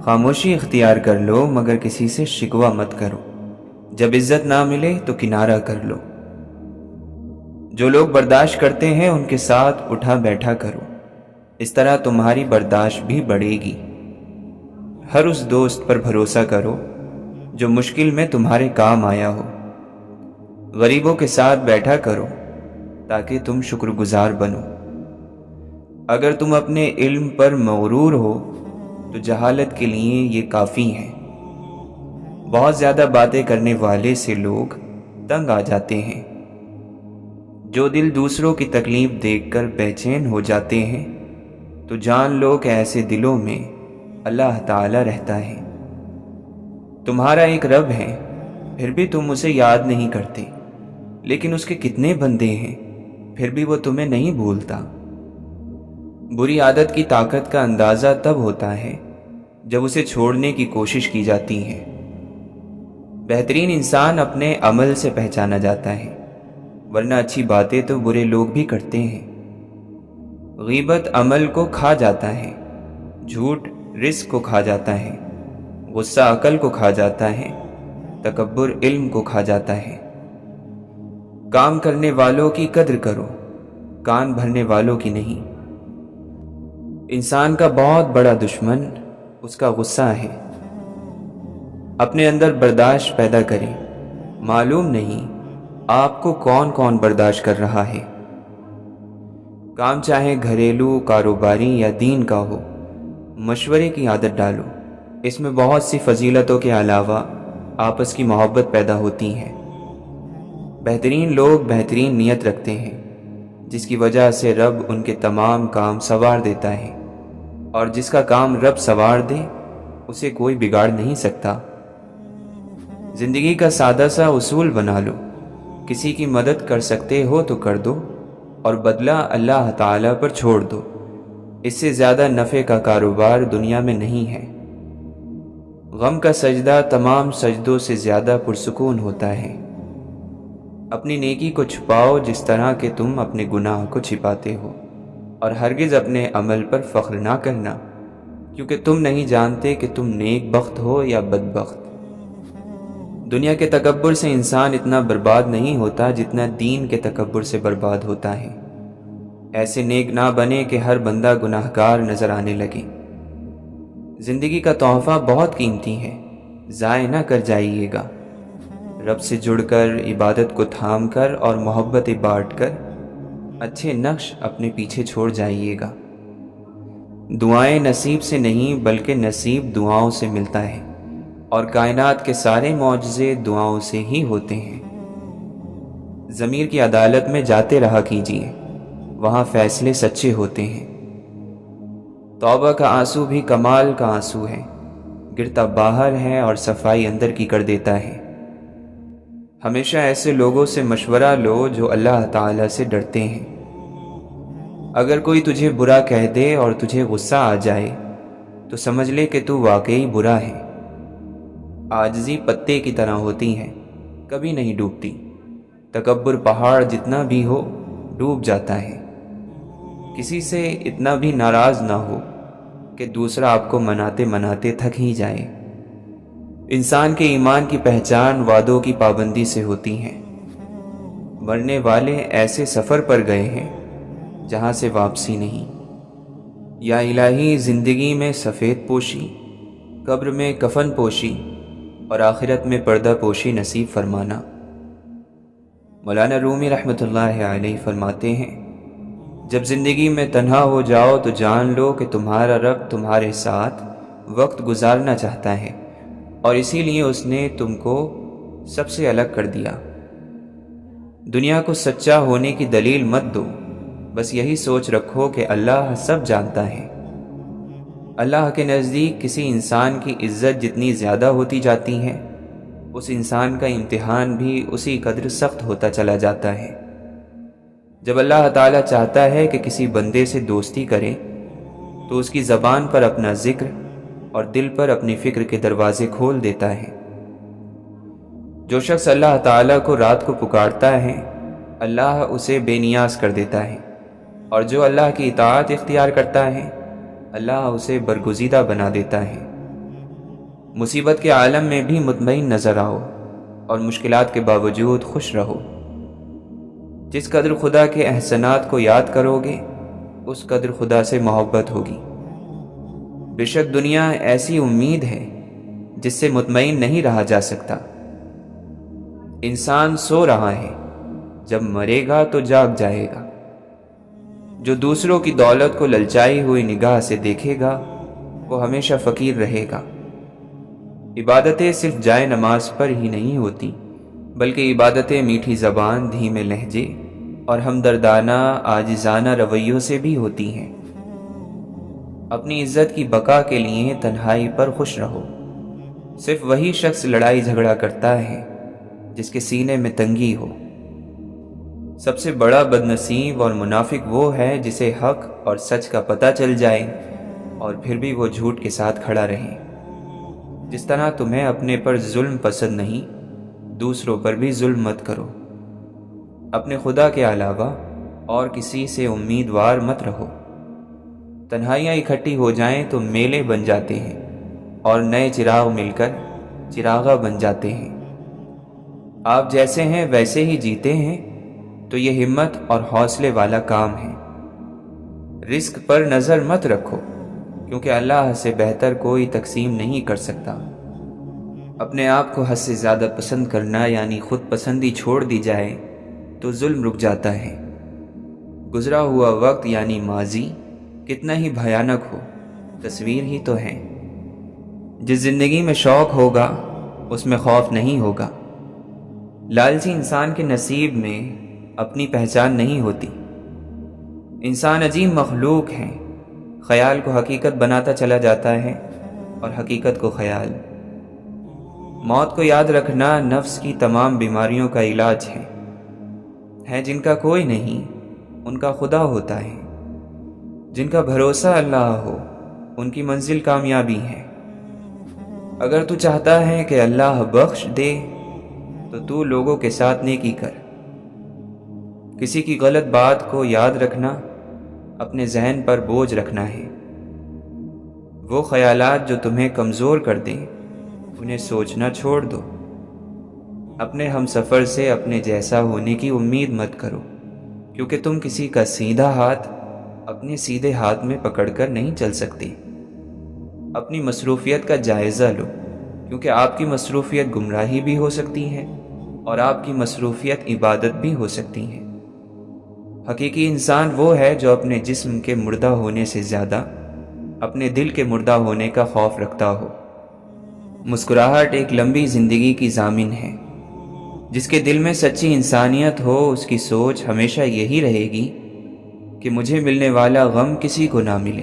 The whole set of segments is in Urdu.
خاموشی اختیار کر لو مگر کسی سے شکوہ مت کرو، جب عزت نہ ملے تو کنارہ کر لو۔ جو لوگ برداشت کرتے ہیں ان کے ساتھ اٹھا بیٹھا کرو، اس طرح تمہاری برداشت بھی بڑھے گی۔ ہر اس دوست پر بھروسہ کرو جو مشکل میں تمہارے کام آیا ہو۔ غریبوں کے ساتھ بیٹھا کرو تاکہ تم شکر گزار بنو۔ اگر تم اپنے علم پر مغرور ہو تو جہالت کے لیے یہ کافی ہے۔ بہت زیادہ باتیں کرنے والے سے لوگ تنگ آ جاتے ہیں۔ جو دل دوسروں کی تکلیف دیکھ کر بے چین ہو جاتے ہیں تو جان لو کہ ایسے دلوں میں اللہ تعالی رہتا ہے۔ تمہارا ایک رب ہے، پھر بھی تم اسے یاد نہیں کرتے، لیکن اس کے کتنے بندے ہیں پھر بھی وہ تمہیں نہیں بھولتا۔ بری عادت کی طاقت کا اندازہ تب ہوتا ہے جب اسے چھوڑنے کی کوشش کی جاتی ہے۔ بہترین انسان اپنے عمل سے پہچانا جاتا ہے، ورنہ اچھی باتیں تو برے لوگ بھی کرتے ہیں۔ غیبت عمل کو کھا جاتا ہے، جھوٹ رزق کو کھا جاتا ہے، غصہ عقل کو کھا جاتا ہے، تکبر علم کو کھا جاتا ہے۔ کام کرنے والوں کی قدر کرو، کان بھرنے والوں کی نہیں۔ انسان کا بہت بڑا دشمن اس کا غصہ ہے۔ اپنے اندر برداشت پیدا کریں، معلوم نہیں آپ کو کون کون برداشت کر رہا ہے۔ کام چاہے گھریلو، کاروباری یا دین کا ہو، مشورے کی عادت ڈالو۔ اس میں بہت سی فضیلتوں کے علاوہ آپس کی محبت پیدا ہوتی ہے۔ بہترین لوگ بہترین نیت رکھتے ہیں، جس کی وجہ سے رب ان کے تمام کام سنوار دیتا ہے، اور جس کا کام رب سنوار دے اسے کوئی بگاڑ نہیں سکتا۔ زندگی کا سادہ سا اصول بنا لو، کسی کی مدد کر سکتے ہو تو کر دو اور بدلہ اللہ تعالی پر چھوڑ دو۔ اس سے زیادہ نفع کا کاروبار دنیا میں نہیں ہے۔ غم کا سجدہ تمام سجدوں سے زیادہ پرسکون ہوتا ہے۔ اپنی نیکی کو چھپاؤ جس طرح کہ تم اپنے گناہ کو چھپاتے ہو، اور ہرگز اپنے عمل پر فخر نہ کرنا، کیونکہ تم نہیں جانتے کہ تم نیک بخت ہو یا بدبخت۔ دنیا کے تکبر سے انسان اتنا برباد نہیں ہوتا جتنا دین کے تکبر سے برباد ہوتا ہے۔ ایسے نیک نہ بنے کہ ہر بندہ گناہگار نظر آنے لگے۔ زندگی کا تحفہ بہت قیمتی ہے، ضائع نہ کر جائیے گا۔ رب سے جڑ کر، عبادت کو تھام کر اور محبت بانٹ کر اچھے نقش اپنے پیچھے چھوڑ جائیے گا۔ دعائیں نصیب سے نہیں بلکہ نصیب دعاؤں سے ملتا ہے، اور کائنات کے سارے معجزے دعاؤں سے ہی ہوتے ہیں۔ ضمیر کی عدالت میں جاتے رہا کیجیے، وہاں فیصلے سچے ہوتے ہیں۔ توبہ کا آنسو بھی کمال کا آنسو ہے، گرتا باہر ہے اور صفائی اندر کی کر دیتا ہے۔ ہمیشہ ایسے لوگوں سے مشورہ لو جو اللہ تعالی سے ڈرتے ہیں۔ اگر کوئی تجھے برا کہہ دے اور تجھے غصہ آ جائے تو سمجھ لے کہ تو واقعی برا ہے۔ عاجزی پتے کی طرح ہوتی ہے، کبھی نہیں ڈوبتی۔ تکبر پہاڑ جتنا بھی ہو ڈوب جاتا ہے۔ کسی سے اتنا بھی ناراض نہ ہو کہ دوسرا آپ کو مناتے مناتے تھک ہی جائے۔ انسان کے ایمان کی پہچان وعدوں کی پابندی سے ہوتی ہے۔ مرنے والے ایسے سفر پر گئے ہیں جہاں سے واپسی نہیں۔ یا الہی، زندگی میں سفید پوشی، قبر میں کفن پوشی اور آخرت میں پردہ پوشی نصیب فرمانا۔ مولانا رومی رحمۃ اللہ علیہ فرماتے ہیں، جب زندگی میں تنہا ہو جاؤ تو جان لو کہ تمہارا رب تمہارے ساتھ وقت گزارنا چاہتا ہے، اور اسی لیے اس نے تم کو سب سے الگ کر دیا۔ دنیا کو سچا ہونے کی دلیل مت دو، بس یہی سوچ رکھو کہ اللہ سب جانتا ہے۔ اللہ کے نزدیک کسی انسان کی عزت جتنی زیادہ ہوتی جاتی ہے، اس انسان کا امتحان بھی اسی قدر سخت ہوتا چلا جاتا ہے۔ جب اللہ تعالیٰ چاہتا ہے کہ کسی بندے سے دوستی کرے تو اس کی زبان پر اپنا ذکر اور دل پر اپنی فکر کے دروازے کھول دیتا ہے۔ جو شخص اللہ تعالیٰ کو رات کو پکارتا ہے، اللہ اسے بے نیاز کر دیتا ہے، اور جو اللہ کی اطاعت اختیار کرتا ہے، اللہ اسے برگزیدہ بنا دیتا ہے۔ مصیبت کے عالم میں بھی مطمئن نظر آؤ اور مشکلات کے باوجود خوش رہو۔ جس قدر خدا کے احسانات کو یاد کرو گے اس قدر خدا سے محبت ہوگی۔ بے شک دنیا ایسی امید ہے جس سے مطمئن نہیں رہا جا سکتا۔ انسان سو رہا ہے، جب مرے گا تو جاگ جائے گا۔ جو دوسروں کی دولت کو للچائی ہوئی نگاہ سے دیکھے گا وہ ہمیشہ فقیر رہے گا۔ عبادتیں صرف جائے نماز پر ہی نہیں ہوتی، بلکہ عبادتیں میٹھی زبان، دھیمے لہجے اور ہمدردانہ عاجزانہ رویوں سے بھی ہوتی ہیں۔ اپنی عزت کی بقا کے لیے تنہائی پر خوش رہو۔ صرف وہی شخص لڑائی جھگڑا کرتا ہے جس کے سینے میں تنگی ہو۔ سب سے بڑا بدنصیب اور منافق وہ ہے جسے حق اور سچ کا پتہ چل جائے اور پھر بھی وہ جھوٹ کے ساتھ کھڑا رہے۔ جس طرح تمہیں اپنے پر ظلم پسند نہیں، دوسروں پر بھی ظلم مت کرو۔ اپنے خدا کے علاوہ اور کسی سے امیدوار مت رہو۔ تنہائیاں اکٹھی ہو جائیں تو میلے بن جاتے ہیں اور نئے چراغ مل کر چراغاں بن جاتے ہیں۔ آپ جیسے ہیں ویسے ہی جیتے ہیں تو یہ ہمت اور حوصلے والا کام ہے۔ رزق پر نظر مت رکھو کیونکہ اللہ سے بہتر کوئی تقسیم نہیں کر سکتا۔ اپنے آپ کو حد سے زیادہ پسند کرنا یعنی خود پسندی چھوڑ دی جائے تو ظلم رک جاتا ہے۔ گزرا ہوا وقت یعنی ماضی کتنا ہی بھیانک ہو، تصویر ہی تو ہے۔ جس زندگی میں شوق ہوگا اس میں خوف نہیں ہوگا۔ لالچی انسان کے نصیب میں اپنی پہچان نہیں ہوتی۔ انسان عجیب مخلوق ہے، خیال کو حقیقت بناتا چلا جاتا ہے اور حقیقت کو خیال۔ موت کو یاد رکھنا نفس کی تمام بیماریوں کا علاج ہے جن کا کوئی نہیں ان کا خدا ہوتا ہے۔ جن کا بھروسہ اللہ ہو ان کی منزل کامیابی ہے۔ اگر تو چاہتا ہے کہ اللہ بخش دے تو لوگوں کے ساتھ نیکی کر۔ کسی کی غلط بات کو یاد رکھنا اپنے ذہن پر بوجھ رکھنا ہے۔ وہ خیالات جو تمہیں کمزور کر دیں انہیں سوچنا چھوڑ دو۔ اپنے ہم سفر سے اپنے جیسا ہونے کی امید مت کرو کیونکہ تم کسی کا سیدھا ہاتھ اپنے سیدھے ہاتھ میں پکڑ کر نہیں چل سکتے۔ اپنی مصروفیت کا جائزہ لو کیونکہ آپ کی مصروفیت گمراہی بھی ہو سکتی ہے اور آپ کی مصروفیت عبادت بھی ہو سکتی ہے۔ حقیقی انسان وہ ہے جو اپنے جسم کے مردہ ہونے سے زیادہ اپنے دل کے مردہ ہونے کا خوف رکھتا ہو۔ مسکراہٹ ایک لمبی زندگی کی ضامن ہے۔ جس کے دل میں سچی انسانیت ہو اس کی سوچ ہمیشہ یہی رہے گی کہ مجھے ملنے والا غم کسی کو نہ ملے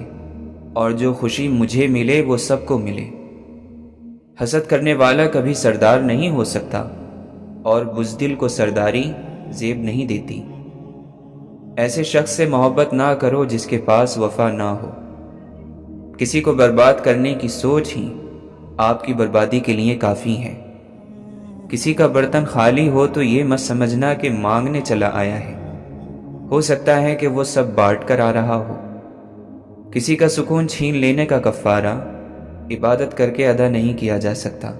اور جو خوشی مجھے ملے وہ سب کو ملے۔ حسد کرنے والا کبھی سردار نہیں ہو سکتا اور بزدل کو سرداری زیب نہیں دیتی۔ ایسے شخص سے محبت نہ کرو جس کے پاس وفا نہ ہو۔ کسی کو برباد کرنے کی سوچ ہی آپ کی بربادی کے لیے کافی ہے۔ کسی کا برتن خالی ہو تو یہ مت سمجھنا کہ مانگنے چلا آیا ہے، ہو سکتا ہے کہ وہ سب بانٹ کر آ رہا ہو۔ کسی کا سکون چھین لینے کا کفارہ عبادت کر کے ادا نہیں کیا جا سکتا۔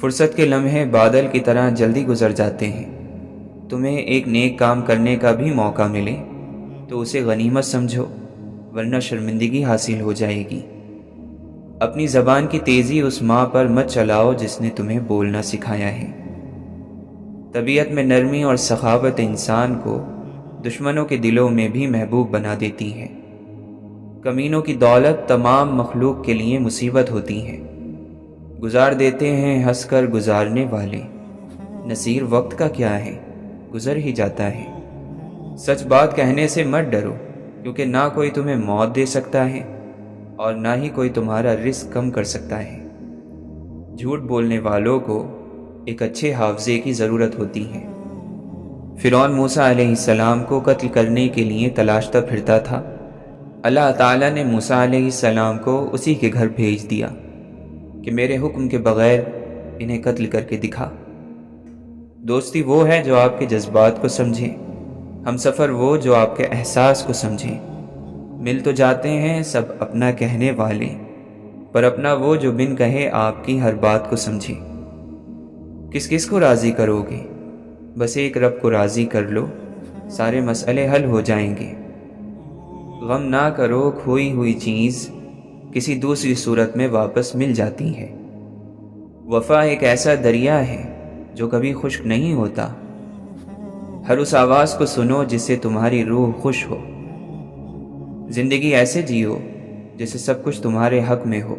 فرصت کے لمحے بادل کی طرح جلدی گزر جاتے ہیں۔ تمہیں ایک نیک کام کرنے کا بھی موقع ملے تو اسے غنیمت سمجھو ورنہ شرمندگی حاصل ہو جائے گی۔ اپنی زبان کی تیزی اس ماں پر مت چلاؤ جس نے تمہیں بولنا سکھایا ہے۔ طبیعت میں نرمی اور سخاوت انسان کو دشمنوں کے دلوں میں بھی محبوب بنا دیتی ہے۔ کمینوں کی دولت تمام مخلوق کے لیے مصیبت ہوتی ہے۔ گزار دیتے ہیں ہنس کر گزارنے والے، نصیر وقت کا کیا ہے، گزر ہی جاتا ہے۔ سچ بات کہنے سے مت ڈرو کیونکہ نہ کوئی تمہیں موت دے سکتا ہے اور نہ ہی کوئی تمہارا رزق کم کر سکتا ہے۔ جھوٹ بولنے والوں کو ایک اچھے حافظے کی ضرورت ہوتی ہے۔ فرعون موسیٰ علیہ السلام کو قتل کرنے کے لیے تلاشتا پھرتا تھا۔ اللہ تعالیٰ نے موسیٰ علیہ السلام کو اسی کے گھر بھیج دیا کہ میرے حکم کے بغیر انہیں قتل کر کے دکھا۔ دوستی وہ ہے جو آپ کے جذبات کو سمجھے، ہم سفر وہ جو آپ کے احساس کو سمجھے۔ مل تو جاتے ہیں سب اپنا کہنے والے، پر اپنا وہ جو بن کہے آپ کی ہر بات کو سمجھے۔ کس کس کو راضی کرو گے؟ بس ایک رب کو راضی کر لو، سارے مسئلے حل ہو جائیں گے۔ غم نہ کرو، کھوئی ہوئی چیز کسی دوسری صورت میں واپس مل جاتی ہے۔ وفا ایک ایسا دریا ہے جو کبھی خشک نہیں ہوتا۔ ہر اس آواز کو سنو جس سے تمہاری روح خوش ہو۔ زندگی ایسے جیو جیسے سب کچھ تمہارے حق میں ہو۔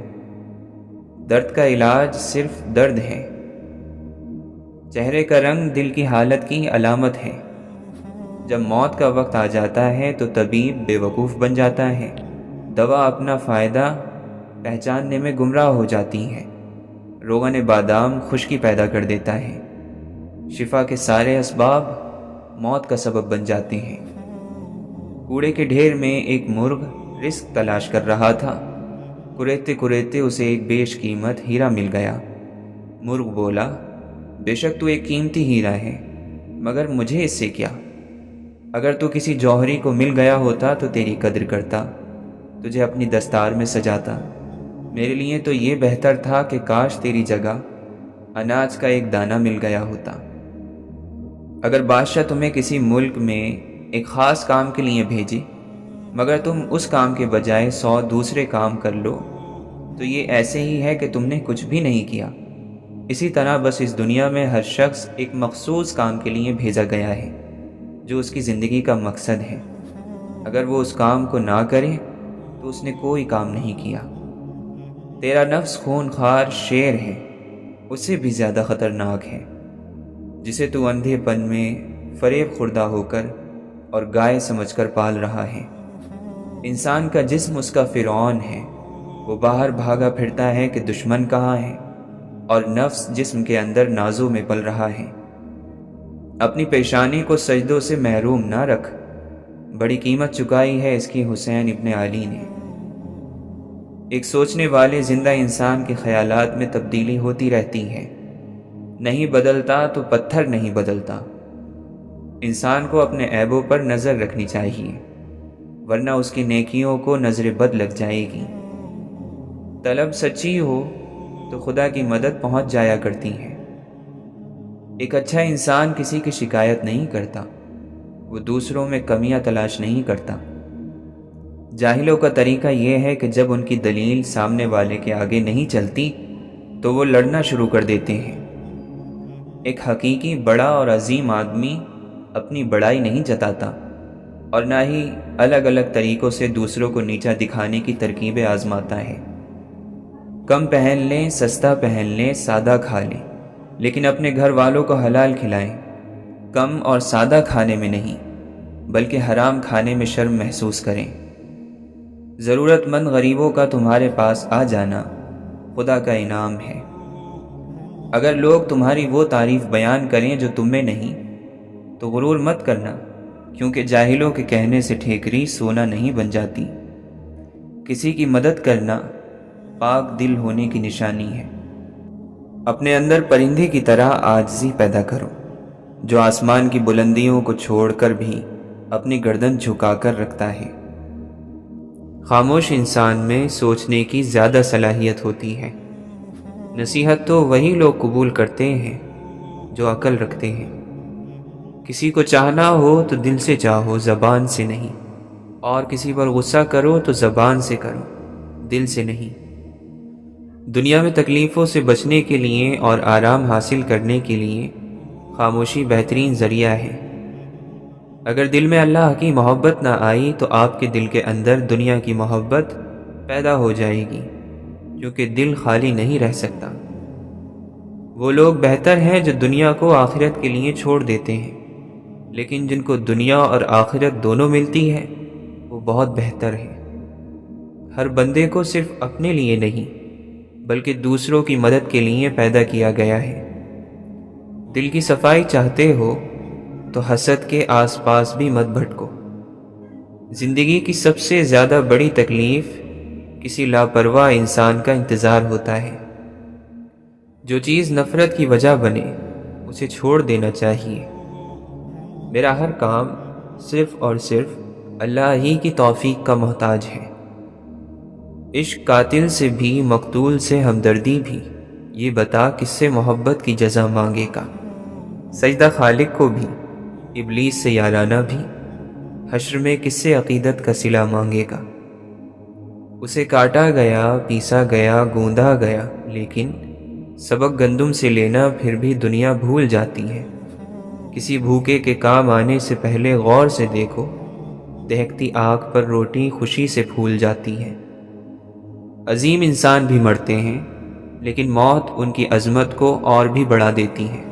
درد کا علاج صرف درد ہے۔ چہرے کا رنگ دل کی حالت کی علامت ہے۔ جب موت کا وقت آ جاتا ہے تو طبیب بے وقوف بن جاتا ہے۔ دوا اپنا فائدہ پہچاننے میں گمراہ ہو جاتی ہے۔ روغن بادام خشکی پیدا کر دیتا ہے۔ شفا کے سارے اسباب موت کا سبب بن جاتے ہیں۔ کوڑے کے ڈھیر میں ایک مرغ رزق تلاش کر رہا تھا۔ کریتے کریتے اسے ایک بیش قیمت ہیرا مل گیا۔ مرغ بولا، بے شک تو ایک قیمتی ہیرا ہے، مگر مجھے اس سے کیا؟ اگر تو کسی جوہری کو مل گیا ہوتا تو تیری قدر کرتا، تجھے اپنی دستار میں سجاتا۔ میرے لیے تو یہ بہتر تھا کہ کاش تیری جگہ اناج کا ایک دانہ مل گیا ہوتا۔ اگر بادشاہ تمہیں کسی ملک میں ایک خاص کام کے لیے بھیجے، مگر تم اس کام کے بجائے 100 دوسرے کام کر لو، تو یہ ایسے ہی ہے کہ تم نے کچھ بھی نہیں کیا۔ اسی طرح بس اس دنیا میں ہر شخص ایک مخصوص کام کے لیے بھیجا گیا ہے جو اس کی زندگی کا مقصد ہے۔ اگر وہ اس کام کو نہ کرے تو اس نے کوئی کام نہیں کیا۔ تیرا نفس خون خوار شیر ہے، اس سے بھی زیادہ خطرناک ہے، جسے تو اندھے پن میں فریب خوردہ ہو کر اور گائے سمجھ کر پال رہا ہے۔ انسان کا جسم اس کا فرعون ہے، وہ باہر بھاگا پھرتا ہے کہ دشمن کہاں ہے، اور نفس جسم کے اندر نازوں میں پل رہا ہے۔ اپنی پیشانی کو سجدوں سے محروم نہ رکھ، بڑی قیمت چکائی ہے اس کی حسین ابن علی نے۔ ایک سوچنے والے زندہ انسان کے خیالات میں تبدیلی ہوتی رہتی ہے۔ نہیں بدلتا تو پتھر نہیں بدلتا۔ انسان کو اپنے عیبوں پر نظر رکھنی چاہیے، ورنہ اس کی نیکیوں کو نظر بد لگ جائے گی۔ طلب سچی ہو تو خدا کی مدد پہنچ جایا کرتی ہے۔ ایک اچھا انسان کسی کی شکایت نہیں کرتا، وہ دوسروں میں کمیاں تلاش نہیں کرتا۔ جاہلوں کا طریقہ یہ ہے کہ جب ان کی دلیل سامنے والے کے آگے نہیں چلتی تو وہ لڑنا شروع کر دیتے ہیں۔ ایک حقیقی بڑا اور عظیم آدمی اپنی بڑائی نہیں جتاتا، اور نہ ہی الگ الگ طریقوں سے دوسروں کو نیچا دکھانے کی ترکیبیں آزماتا ہے۔ کم پہن لیں، سستا پہن لیں، سادہ کھا لیں، لیکن اپنے گھر والوں کو حلال کھلائیں۔ کم اور سادہ کھانے میں نہیں، بلکہ حرام کھانے میں شرم محسوس کریں۔ ضرورت مند غریبوں کا تمہارے پاس آ جانا خدا کا انعام ہے۔ اگر لوگ تمہاری وہ تعریف بیان کریں جو تم میں نہیں، تو غرور مت کرنا، کیونکہ جاہلوں کے کہنے سے ٹھیکری سونا نہیں بن جاتی۔ کسی کی مدد کرنا پاک دل ہونے کی نشانی ہے۔ اپنے اندر پرندے کی طرح عاجزی پیدا کرو، جو آسمان کی بلندیوں کو چھوڑ کر بھی اپنی گردن جھکا کر رکھتا ہے۔ خاموش انسان میں سوچنے کی زیادہ صلاحیت ہوتی ہے۔ نصیحت تو وہی لوگ قبول کرتے ہیں جو عقل رکھتے ہیں۔ کسی کو چاہنا ہو تو دل سے چاہو، زبان سے نہیں، اور کسی پر غصہ کرو تو زبان سے کرو، دل سے نہیں۔ دنیا میں تکلیفوں سے بچنے کے لیے اور آرام حاصل کرنے کے لیے خاموشی بہترین ذریعہ ہے۔ اگر دل میں اللہ کی محبت نہ آئی تو آپ کے دل کے اندر دنیا کی محبت پیدا ہو جائے گی، کیونکہ دل خالی نہیں رہ سکتا۔ وہ لوگ بہتر ہیں جو دنیا کو آخرت کے لیے چھوڑ دیتے ہیں، لیکن جن کو دنیا اور آخرت دونوں ملتی ہے وہ بہت بہتر ہے۔ ہر بندے کو صرف اپنے لیے نہیں بلکہ دوسروں کی مدد کے لیے پیدا کیا گیا ہے۔ دل کی صفائی چاہتے ہو تو حسد کے آس پاس بھی مت بھٹکو۔ زندگی کی سب سے زیادہ بڑی تکلیف کسی لاپرواہ انسان کا انتظار ہوتا ہے۔ جو چیز نفرت کی وجہ بنے اسے چھوڑ دینا چاہیے۔ میرا ہر کام صرف اور صرف اللہ ہی کی توفیق کا محتاج ہے۔ عشق قاتل سے بھی، مقتول سے ہمدردی بھی، یہ بتا کس سے محبت کی جزا مانگے گا۔ سجدہ خالق کو بھی، ابلیس سے یارانہ بھی، حشر میں کس سے عقیدت کا صلہ مانگے گا۔ اسے کاٹا گیا، پیسا گیا، گوندا گیا، لیکن سبق گندم سے لینا پھر بھی دنیا بھول جاتی ہے۔ کسی بھوکے کے کام آنے سے پہلے غور سے دیکھو، دہکتی آگ پر روٹی خوشی سے پھول جاتی ہے۔ عظیم انسان بھی مرتے ہیں، لیکن موت ان کی عظمت کو اور بھی بڑھا دیتی ہے۔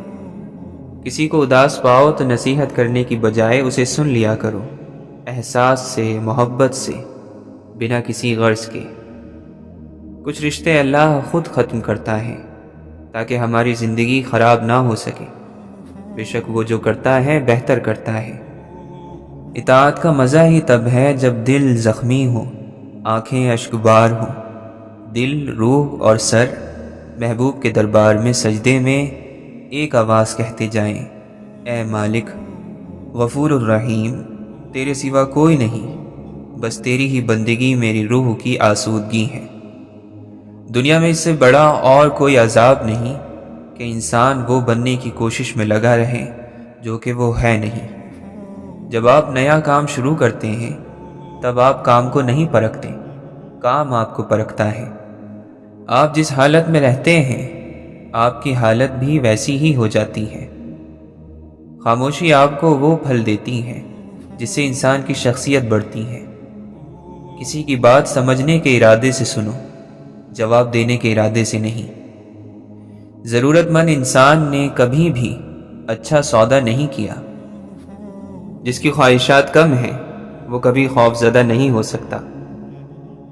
کسی کو اداس پاؤ تو نصیحت کرنے کی بجائے اسے سن لیا کرو، احساس سے، محبت سے، بنا کسی غرض کے۔ کچھ رشتے اللہ خود ختم کرتا ہے تاکہ ہماری زندگی خراب نہ ہو سکے۔ بے شک وہ جو کرتا ہے بہتر کرتا ہے۔ اطاعت کا مزہ ہی تب ہے جب دل زخمی ہو، آنکھیں اشکبار ہوں، دل، روح اور سر محبوب کے دربار میں سجدے میں ایک آواز کہتے جائیں، اے مالک غفور الرحیم، تیرے سوا کوئی نہیں، بس تیری ہی بندگی میری روح کی آسودگی ہے۔ دنیا میں اس سے بڑا اور کوئی عذاب نہیں کہ انسان وہ بننے کی کوشش میں لگا رہے جو کہ وہ ہے نہیں۔ جب آپ نیا کام شروع کرتے ہیں تب آپ کام کو نہیں پرکھتے، کام آپ کو پرکھتا ہے۔ آپ جس حالت میں رہتے ہیں آپ کی حالت بھی ویسی ہی ہو جاتی ہے۔ خاموشی آپ کو وہ پھل دیتی ہے جس سے انسان کی شخصیت بڑھتی ہے۔ کسی کی بات سمجھنے کے ارادے سے سنو، جواب دینے کے ارادے سے نہیں۔ ضرورت مند انسان نے کبھی بھی اچھا سودا نہیں کیا۔ جس کی خواہشات کم ہیں وہ کبھی خوف زدہ نہیں ہو سکتا۔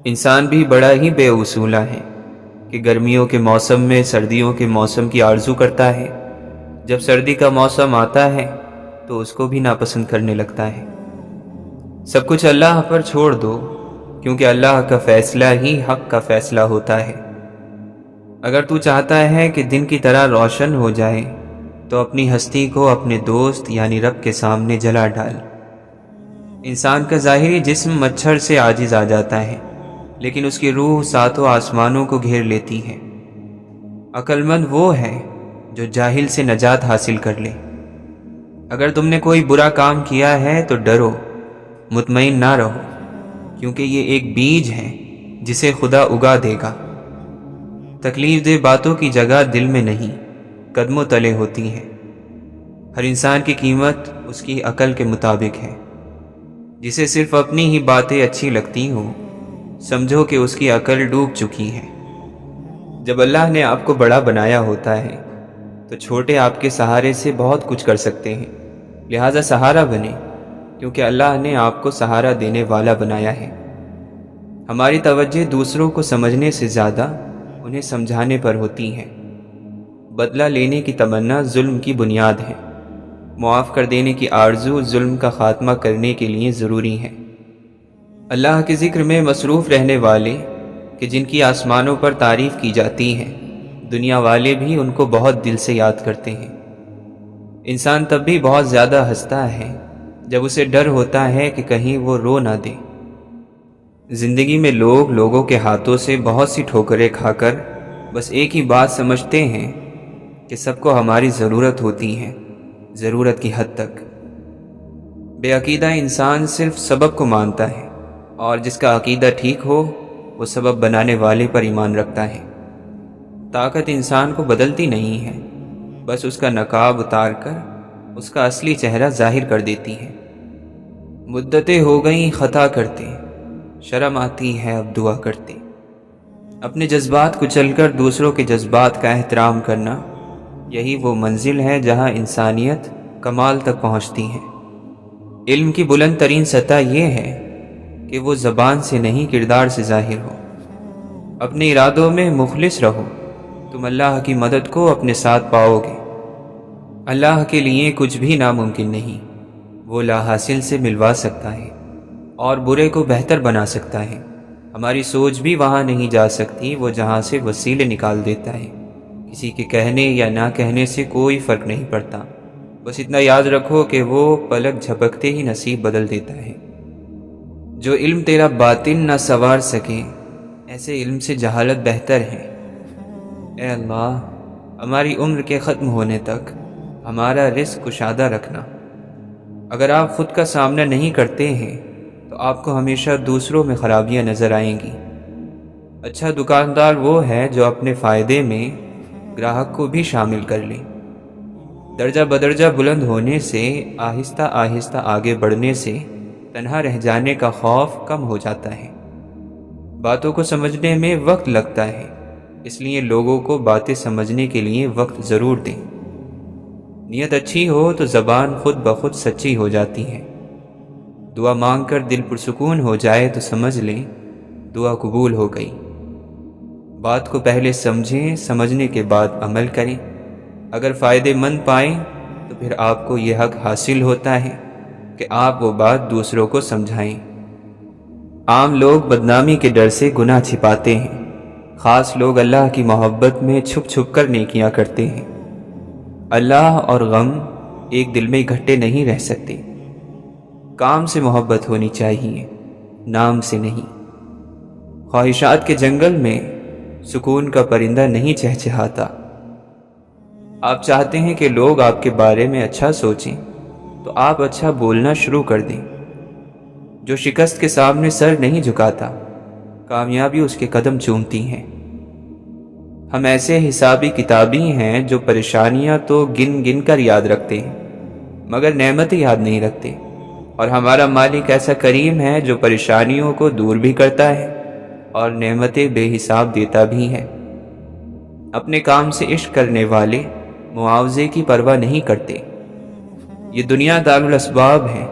انسان بھی بڑا ہی بے اصولہ ہے کہ گرمیوں کے موسم میں سردیوں کے موسم کی آرزو کرتا ہے، جب سردی کا موسم آتا ہے تو اس کو بھی ناپسند کرنے لگتا ہے۔ سب کچھ اللہ پر چھوڑ دو، کیونکہ اللہ کا فیصلہ ہی حق کا فیصلہ ہوتا ہے۔ اگر تو چاہتا ہے کہ دن کی طرح روشن ہو جائے تو اپنی ہستی کو اپنے دوست یعنی رب کے سامنے جلا ڈال۔ انسان کا ظاہری جسم مچھر سے عاجز آ جاتا ہے، لیکن اس کی روح ساتوں آسمانوں کو گھیر لیتی ہے۔ عقل مند وہ ہے جو جاہل سے نجات حاصل کر لے۔ اگر تم نے کوئی برا کام کیا ہے تو ڈرو، مطمئن نہ رہو، کیونکہ یہ ایک بیج ہے جسے خدا اگا دے گا۔ تکلیف دہ باتوں کی جگہ دل میں نہیں، قدموں تلے ہوتی ہے۔ ہر انسان کی قیمت اس کی عقل کے مطابق ہے۔ جسے صرف اپنی ہی باتیں اچھی لگتی ہوں، سمجھو کہ اس کی عقل ڈوب چکی ہے۔ جب اللہ نے آپ کو بڑا بنایا ہوتا ہے تو چھوٹے آپ کے سہارے سے بہت کچھ کر سکتے ہیں، لہٰذا سہارا بنے، کیونکہ اللہ نے آپ کو سہارا دینے والا بنایا ہے۔ ہماری توجہ دوسروں کو سمجھنے سے زیادہ انہیں سمجھانے پر ہوتی ہے۔ بدلہ لینے کی تمنا ظلم کی بنیاد ہے۔ معاف کر دینے کی آرزو ظلم کا خاتمہ کرنے کے لیے ضروری ہے۔ اللہ کے ذکر میں مصروف رہنے والے کہ جن کی آسمانوں پر تعریف کی جاتی ہے، دنیا والے بھی ان کو بہت دل سے یاد کرتے ہیں۔ انسان تب بھی بہت زیادہ ہنستا ہے جب اسے ڈر ہوتا ہے کہ کہیں وہ رو نہ دے۔ زندگی میں لوگ لوگوں کے ہاتھوں سے بہت سی ٹھوکریں کھا کر بس ایک ہی بات سمجھتے ہیں کہ سب کو ہماری ضرورت ہوتی ہے، ضرورت کی حد تک۔ بے عقیدہ انسان صرف سبب کو مانتا ہے، اور جس کا عقیدہ ٹھیک ہو وہ سبب بنانے والے پر ایمان رکھتا ہے۔ طاقت انسان کو بدلتی نہیں ہے، بس اس کا نقاب اتار کر اس کا اصلی چہرہ ظاہر کر دیتی ہے۔ مدتیں ہو گئیں خطا کرتے، شرم آتی ہے اب دعا کرتے۔ اپنے جذبات کو چل کر دوسروں کے جذبات کا احترام کرنا، یہی وہ منزل ہے جہاں انسانیت کمال تک پہنچتی ہے۔ علم کی بلند ترین سطح یہ ہے کہ وہ زبان سے نہیں کردار سے ظاہر ہو۔ اپنے ارادوں میں مخلص رہو، تم اللہ کی مدد کو اپنے ساتھ پاؤ گے۔ اللہ کے لیے کچھ بھی ناممکن نہیں، وہ لا حاصل سے ملوا سکتا ہے اور برے کو بہتر بنا سکتا ہے۔ ہماری سوچ بھی وہاں نہیں جا سکتی، وہ جہاں سے وسیلے نکال دیتا ہے۔ کسی کے کہنے یا نہ کہنے سے کوئی فرق نہیں پڑتا، بس اتنا یاد رکھو کہ وہ پلک جھپکتے ہی نصیب بدل دیتا ہے۔ جو علم تیرا باطن نہ سنوار سکے، ایسے علم سے جہالت بہتر ہے۔ اے اللہ، ہماری عمر کے ختم ہونے تک ہمارا رزق کشادہ رکھنا۔ اگر آپ خود کا سامنا نہیں کرتے ہیں تو آپ کو ہمیشہ دوسروں میں خرابیاں نظر آئیں گی۔ اچھا دکاندار وہ ہے جو اپنے فائدے میں گراہک کو بھی شامل کر لے۔ درجہ بدرجہ بلند ہونے سے، آہستہ آہستہ آگے بڑھنے سے تنہا رہ جانے کا خوف کم ہو جاتا ہے۔ باتوں کو سمجھنے میں وقت لگتا ہے، اس لیے لوگوں کو باتیں سمجھنے کے لیے وقت ضرور دیں۔ نیت اچھی ہو تو زبان خود بخود سچی ہو جاتی ہے۔ دعا مانگ کر دل پرسکون ہو جائے تو سمجھ لیں دعا قبول ہو گئی۔ بات کو پہلے سمجھیں، سمجھنے کے بعد عمل کریں۔ اگر فائدے مند پائیں تو پھر آپ کو یہ حق حاصل ہوتا ہے کہ آپ وہ بات دوسروں کو سمجھائیں۔ عام لوگ بدنامی کے ڈر سے گناہ چھپاتے ہیں، خاص لوگ اللہ کی محبت میں چھپ چھپ کر نیکیاں کرتے ہیں۔ اللہ اور غم ایک دل میں اکٹھے نہیں رہ سکتے۔ کام سے محبت ہونی چاہیے، نام سے نہیں۔ خواہشات کے جنگل میں سکون کا پرندہ نہیں چہچہاتا۔ آپ چاہتے ہیں کہ لوگ آپ کے بارے میں اچھا سوچیں تو آپ اچھا بولنا شروع کر دیں۔ جو شکست کے سامنے سر نہیں جھکاتا، کامیابی اس کے قدم چومتی ہیں۔ ہم ایسے حسابی کتابی ہیں جو پریشانیاں تو گن گن کر یاد رکھتے ہیں مگر نعمتیں یاد نہیں رکھتے، اور ہمارا مالک ایسا کریم ہے جو پریشانیوں کو دور بھی کرتا ہے اور نعمتیں بے حساب دیتا بھی ہے۔ اپنے کام سے عشق کرنے والے معاوضے کی پرواہ نہیں کرتے۔ یہ دنیا دارالاسباب ہے،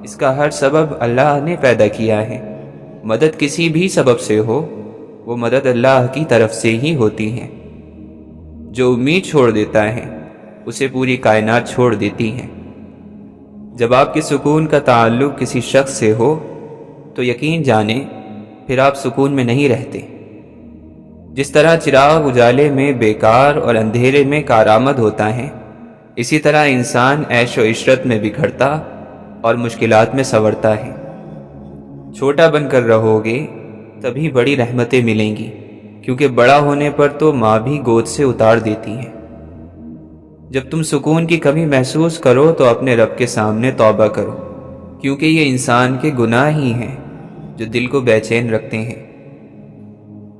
اس کا ہر سبب اللہ نے پیدا کیا ہے۔ مدد کسی بھی سبب سے ہو، وہ مدد اللہ کی طرف سے ہی ہوتی ہے۔ جو امید چھوڑ دیتا ہے اسے پوری کائنات چھوڑ دیتی ہے۔ جب آپ کے سکون کا تعلق کسی شخص سے ہو تو یقین جانیں پھر آپ سکون میں نہیں رہتے۔ جس طرح چراغ اجالے میں بیکار اور اندھیرے میں کارآمد ہوتا ہے، اسی طرح انسان عیش و عشرت میں بکھرتا اور مشکلات میں سنورتا ہے۔ چھوٹا بن کر رہو گے تبھی بڑی رحمتیں ملیں گی، کیونکہ بڑا ہونے پر تو ماں بھی گود سے اتار دیتی ہے۔ جب تم سکون کی کمی محسوس کرو تو اپنے رب کے سامنے توبہ کرو، کیونکہ یہ انسان کے گناہ ہی ہیں جو دل کو بے چین رکھتے ہیں۔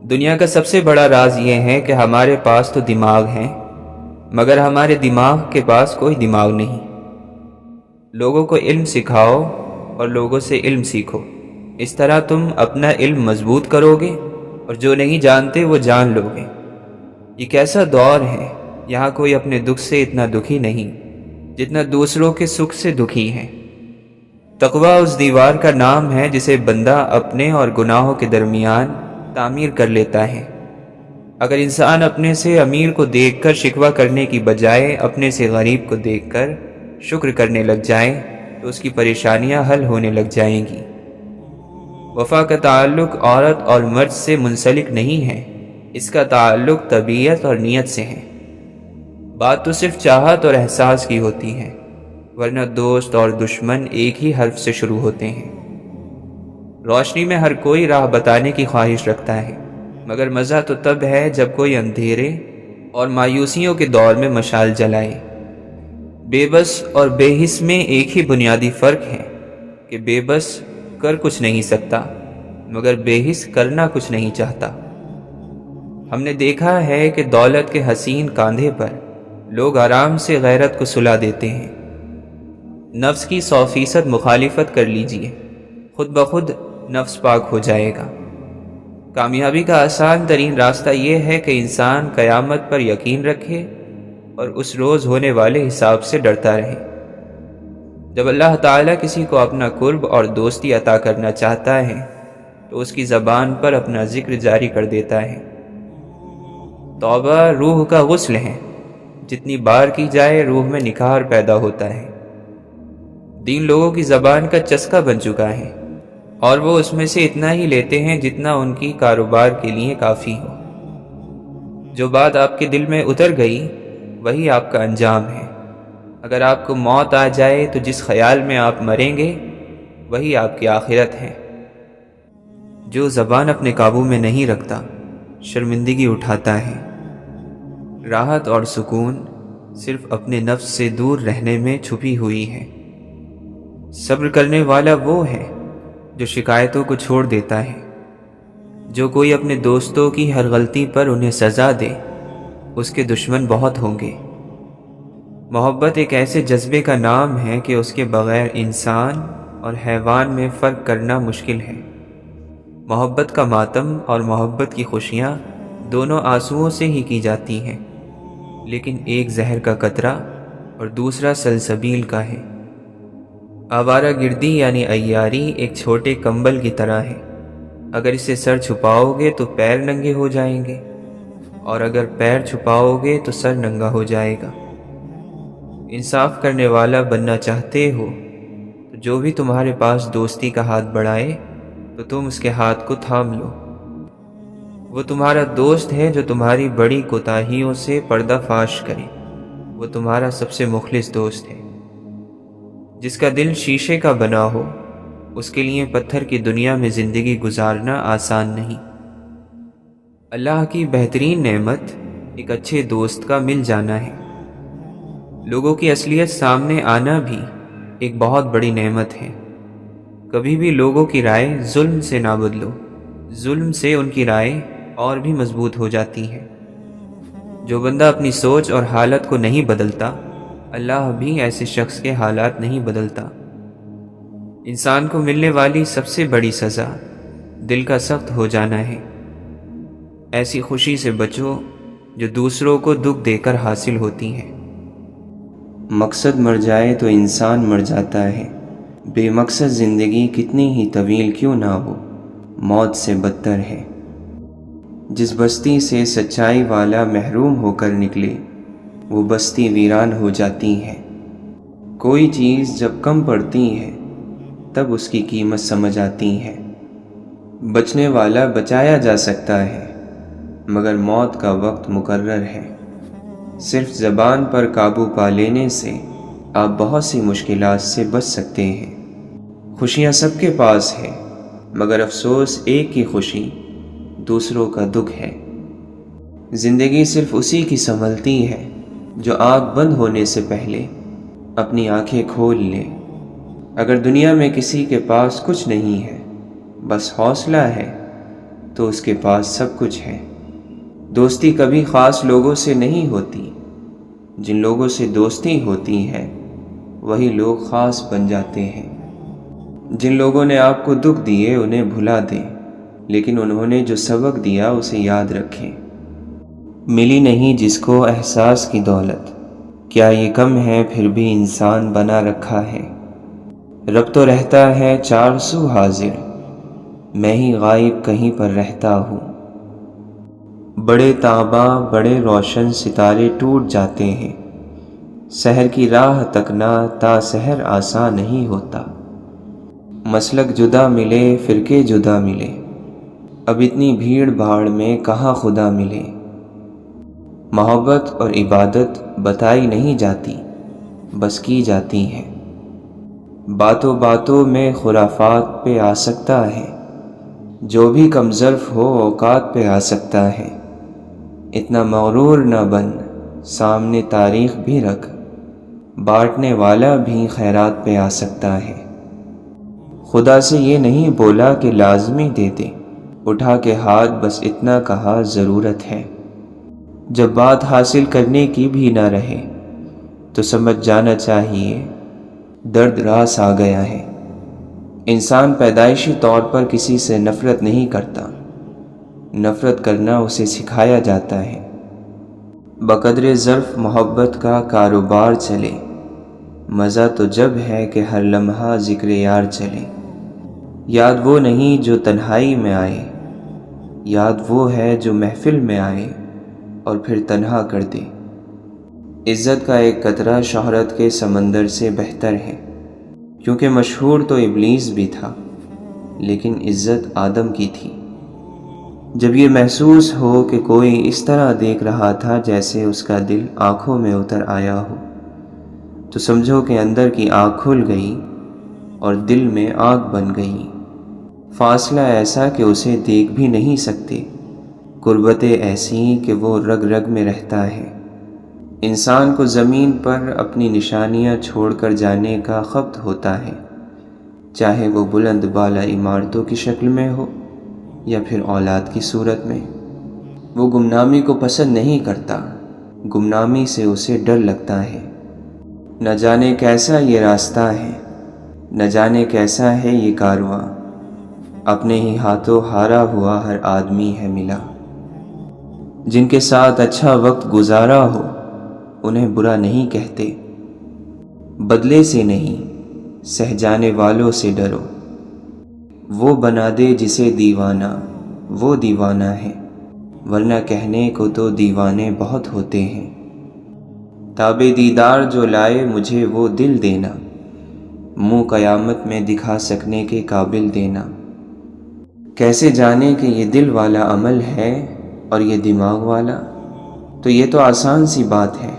دنیا کا سب سے بڑا راز یہ ہے کہ ہمارے پاس تو دماغ ہیں مگر ہمارے دماغ کے پاس کوئی دماغ نہیں۔ لوگوں کو علم سکھاؤ اور لوگوں سے علم سیکھو، اس طرح تم اپنا علم مضبوط کرو گے اور جو نہیں جانتے وہ جان لو گے۔ یہ کیسا دور ہے، یہاں کوئی اپنے دکھ سے اتنا دکھی نہیں جتنا دوسروں کے سکھ سے دکھی ہے۔ تقوی اس دیوار کا نام ہے جسے بندہ اپنے اور گناہوں کے درمیان تعمیر کر لیتا ہے۔ اگر انسان اپنے سے امیر کو دیکھ کر شکوہ کرنے کی بجائے اپنے سے غریب کو دیکھ کر شکر کرنے لگ جائے تو اس کی پریشانیاں حل ہونے لگ جائیں گی۔ وفا کا تعلق عورت اور مرد سے منسلک نہیں ہے، اس کا تعلق طبیعت اور نیت سے ہے۔ بات تو صرف چاہت اور احساس کی ہوتی ہے، ورنہ دوست اور دشمن ایک ہی حرف سے شروع ہوتے ہیں۔ روشنی میں ہر کوئی راہ بتانے کی خواہش رکھتا ہے، مگر مزہ تو تب ہے جب کوئی اندھیرے اور مایوسیوں کے دور میں مشال جلائے۔ بے بس اور بے حس میں ایک ہی بنیادی فرق ہے کہ بے بس کر کچھ نہیں سکتا مگر بے حس کرنا کچھ نہیں چاہتا۔ ہم نے دیکھا ہے کہ دولت کے حسین کاندھے پر لوگ آرام سے غیرت کو سلا دیتے ہیں۔ نفس کی 100% مخالفت کر لیجئے، خود بخود نفس پاک ہو جائے گا۔ کامیابی کا آسان ترین راستہ یہ ہے کہ انسان قیامت پر یقین رکھے اور اس روز ہونے والے حساب سے ڈرتا رہے۔ جب اللہ تعالیٰ کسی کو اپنا قرب اور دوستی عطا کرنا چاہتا ہے تو اس کی زبان پر اپنا ذکر جاری کر دیتا ہے۔ توبہ روح کا غسل ہے، جتنی بار کی جائے روح میں نکھار پیدا ہوتا ہے۔ دین لوگوں کی زبان کا چسکا بن چکا ہے اور وہ اس میں سے اتنا ہی لیتے ہیں جتنا ان کی کاروبار کے لیے کافی ہو۔ جو بات آپ کے دل میں اتر گئی وہی آپ کا انجام ہے۔ اگر آپ کو موت آ جائے تو جس خیال میں آپ مریں گے وہی آپ کی آخرت ہے۔ جو زبان اپنے قابو میں نہیں رکھتا شرمندگی اٹھاتا ہے۔ راحت اور سکون صرف اپنے نفس سے دور رہنے میں چھپی ہوئی ہے۔ صبر کرنے والا وہ ہے جو شکایتوں کو چھوڑ دیتا ہے۔ جو کوئی اپنے دوستوں کی ہر غلطی پر انہیں سزا دے اس کے دشمن بہت ہوں گے۔ محبت ایک ایسے جذبے کا نام ہے کہ اس کے بغیر انسان اور حیوان میں فرق کرنا مشکل ہے۔ محبت کا ماتم اور محبت کی خوشیاں دونوں آنسوؤں سے ہی کی جاتی ہیں، لیکن ایک زہر کا قطرہ اور دوسرا سلسبیل کا ہے۔ آوارہ گردی یعنی عیاری ایک چھوٹے کمبل کی طرح ہے۔ اگر اسے سر چھپاؤ گے تو پیر ننگے ہو جائیں گے، اور اگر پیر چھپاؤ گے تو سر ننگا ہو جائے گا۔ انصاف کرنے والا بننا چاہتے ہو تو جو بھی تمہارے پاس دوستی کا ہاتھ بڑھائے تو تم اس کے ہاتھ کو تھام لو۔ وہ تمہارا دوست ہے جو تمہاری بڑی کوتاہیوں سے پردہ فاش کرے۔ وہ تمہارا سب سے مخلص دوست ہے۔ جس کا دل شیشے کا بنا ہو اس کے لیے پتھر کی دنیا میں زندگی گزارنا آسان نہیں۔ اللہ کی بہترین نعمت ایک اچھے دوست کا مل جانا ہے۔ لوگوں کی اصلیت سامنے آنا بھی ایک بہت بڑی نعمت ہے۔ کبھی بھی لوگوں کی رائے ظلم سے نہ بدلو، ظلم سے ان کی رائے اور بھی مضبوط ہو جاتی ہے۔ جو بندہ اپنی سوچ اور حالت کو نہیں بدلتا، اللہ بھی ایسے شخص کے حالات نہیں بدلتا۔ انسان کو ملنے والی سب سے بڑی سزا دل کا سخت ہو جانا ہے۔ ایسی خوشی سے بچو جو دوسروں کو دکھ دے کر حاصل ہوتی ہے۔ مقصد مر جائے تو انسان مر جاتا ہے۔ بے مقصد زندگی کتنی ہی طویل کیوں نہ ہو، موت سے بدتر ہے۔ جس بستی سے سچائی والا محروم ہو کر نکلے وہ بستی ویران ہو جاتی ہے۔ کوئی چیز جب کم پڑتی ہے تب اس کی قیمت سمجھ آتی ہے۔ بچنے والا بچایا جا سکتا ہے مگر موت کا وقت مقرر ہے۔ صرف زبان پر قابو پا لینے سے آپ بہت سی مشکلات سے بچ سکتے ہیں۔ خوشیاں سب کے پاس ہیں مگر افسوس ایک کی خوشی دوسروں کا دکھ ہے۔ زندگی صرف اسی کی سنبھلتی ہے جو آنکھ بند ہونے سے پہلے اپنی آنکھیں کھول لے۔ اگر دنیا میں کسی کے پاس کچھ نہیں ہے، بس حوصلہ ہے، تو اس کے پاس سب کچھ ہے۔ دوستی کبھی خاص لوگوں سے نہیں ہوتی۔ جن لوگوں سے دوستی ہوتی ہے وہی لوگ خاص بن جاتے ہیں۔ جن لوگوں نے آپ کو دکھ دیے انہیں بھلا دیں، لیکن انہوں نے جو سبق دیا اسے یاد رکھیں۔ ملی نہیں جس کو احساس کی دولت، کیا یہ کم ہے پھر بھی انسان بنا رکھا ہے۔ رب تو رہتا ہے چار سو حاضر، میں ہی غائب کہیں پر رہتا ہوں۔ بڑے تاباں بڑے روشن ستارے ٹوٹ جاتے ہیں، سحر کی راہ تکنا تا سحر آسان نہیں ہوتا۔ مسلک جدا ملے فرقے جدا ملے، اب اتنی بھیڑ بھاڑ میں کہاں خدا ملے۔ محبت اور عبادت بتائی نہیں جاتی، بس کی جاتی ہے۔ باتوں باتوں میں خرافات پہ آ سکتا ہے، جو بھی کم ظرف ہو اوقات پہ آ سکتا ہے۔ اتنا مغرور نہ بن، سامنے تاریخ بھی رکھ، بانٹنے والا بھی خیرات پہ آ سکتا ہے۔ خدا سے یہ نہیں بولا کہ لازمی دے دے، اٹھا کے ہاتھ بس اتنا کہا ضرورت ہے۔ جب بات حاصل کرنے کی بھی نہ رہے تو سمجھ جانا چاہیے درد راس آ گیا ہے۔ انسان پیدائشی طور پر کسی سے نفرت نہیں کرتا، نفرت کرنا اسے سکھایا جاتا ہے۔ بقدر ظرف محبت کا کاروبار چلے، مزہ تو جب ہے کہ ہر لمحہ ذکر یار چلے۔ یاد وہ نہیں جو تنہائی میں آئے، یاد وہ ہے جو محفل میں آئے اور پھر تنہا کر دے۔ عزت کا ایک قطرہ شہرت کے سمندر سے بہتر ہے، کیونکہ مشہور تو ابلیس بھی تھا لیکن عزت آدم کی تھی۔ جب یہ محسوس ہو کہ کوئی اس طرح دیکھ رہا تھا جیسے اس کا دل آنکھوں میں اتر آیا ہو، تو سمجھو کہ اندر کی آنکھ کھل گئی اور دل میں آنکھ بن گئی۔ فاصلہ ایسا کہ اسے دیکھ بھی نہیں سکتے، قربتیں ایسی کہ وہ رگ رگ میں رہتا ہے۔ انسان کو زمین پر اپنی نشانیاں چھوڑ کر جانے کا خبط ہوتا ہے، چاہے وہ بلند بالا عمارتوں کی شکل میں ہو یا پھر اولاد کی صورت میں۔ وہ گمنامی کو پسند نہیں کرتا، گمنامی سے اسے ڈر لگتا ہے۔ نہ جانے کیسا یہ راستہ ہے، نہ جانے کیسا ہے یہ کارواں، اپنے ہی ہاتھوں ہارا ہوا ہر آدمی ہے ملا۔ جن کے ساتھ اچھا وقت گزارا ہو انہیں برا نہیں کہتے، بدلے سے نہیں سہ جانے والوں سے ڈرو۔ وہ بنا دے جسے دیوانہ وہ دیوانہ ہے، ورنہ کہنے کو تو دیوانے بہت ہوتے ہیں۔ تابِ دیدار جو لائے مجھے وہ دل دینا، منہ قیامت میں دکھا سکنے کے قابل دینا۔ کیسے جانے کہ یہ دل والا عمل ہے اور یہ دماغ والا؟ تو یہ تو آسان سی بات ہے،